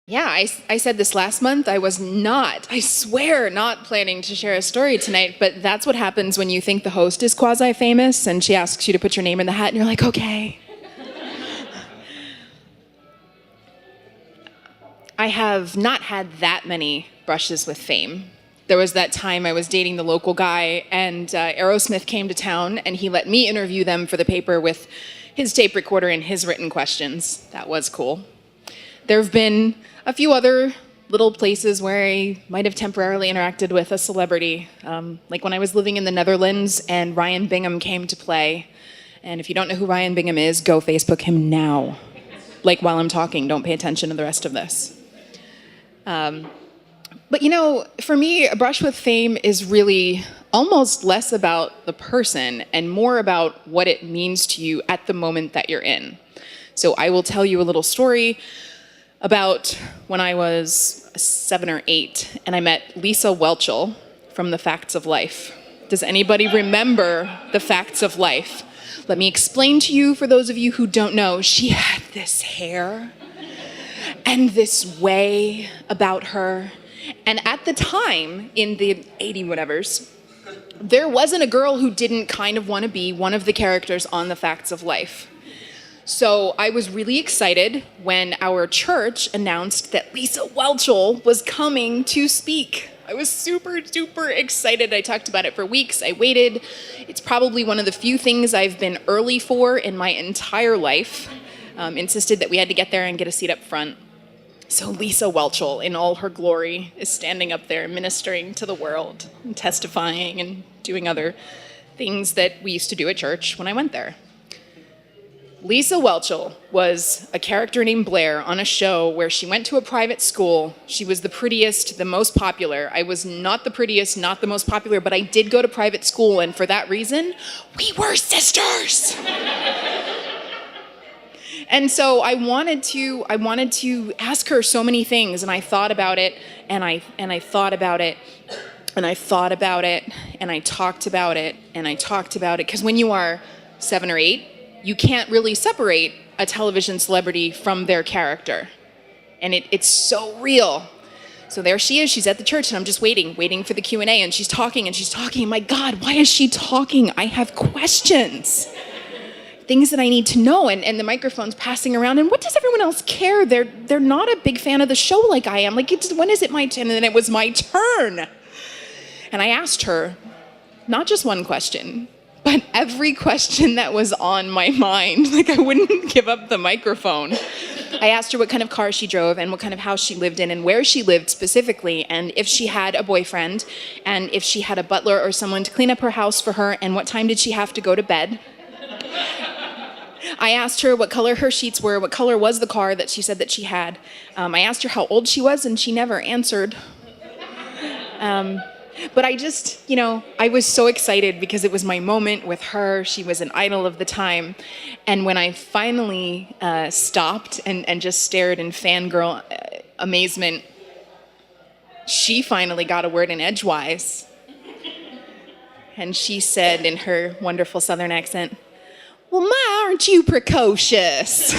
Yeah, I said this last month. I swear, not planning to share a story tonight, but that's what happens when you think the host is quasi-famous and she asks you to put your name in the hat and you're like, okay. I have not had that many brushes with fame. There was that time I was dating the local guy and Aerosmith came to town and he let me interview them for the paper with his tape recorder and his written questions. That was cool. There have been a few other little places where I might have temporarily interacted with a celebrity, like when I was living in the Netherlands and Ryan Bingham came to play. And if you don't know who Ryan Bingham is, go Facebook him now. Like while I'm talking, don't pay attention to the rest of this. But you know, for me, a brush with fame is really almost less about the person and more about what it means to you at the moment that you're in. So I will tell you a little story about when I was 7 or 8 and I met Lisa Whelchel from The Facts of Life. Does anybody remember The Facts of Life? Let me explain to you, for those of you who don't know, she had this hair and this way about her. And at the time, in the 80 whatevers, there wasn't a girl who didn't kind of want to be one of the characters on The Facts of Life. So I was really excited when our church announced that Lisa Whelchel was coming to speak. I was super, super excited. I talked about it for weeks. I waited. It's probably one of the few things I've been early for in my entire life. Insisted that we had to get there and get a seat up front. So Lisa Whelchel, in all her glory, is standing up there ministering to the world and testifying and doing other things that we used to do at church when I went there. Lisa Whelchel was a character named Blair on a show where she went to a private school. She was the prettiest, the most popular. I was not the prettiest, not the most popular, but I did go to private school, and for that reason, we were sisters. And so I wanted to ask her so many things, and I thought about it, and I thought about it, and I thought about it, and I talked about it, and I talked about it, because when you are 7 or 8, you can't really separate a television celebrity from their character. And it's so real. So there she is, she's at the church, and I'm just waiting for the Q&A, and she's talking, my God, why is she talking? I have questions. Things that I need to know, and the microphone's passing around, and what does everyone else care? They're not a big fan of the show like I am. Like, when is it my turn? And then it was my turn. And I asked her, not just one question, but every question that was on my mind. Like, I wouldn't give up the microphone. I asked her what kind of car she drove and what kind of house she lived in and where she lived specifically, and if she had a boyfriend, and if she had a butler or someone to clean up her house for her, and what time did she have to go to bed. I asked her what color her sheets were, what color was the car that she said that she had. I asked her how old she was, and she never answered. But I just, I was so excited because it was my moment with her. She was an idol of the time. And when I finally stopped and just stared in fangirl amazement, she finally got a word in edgewise. And she said in her wonderful Southern accent, "Well, my, aren't you precocious?"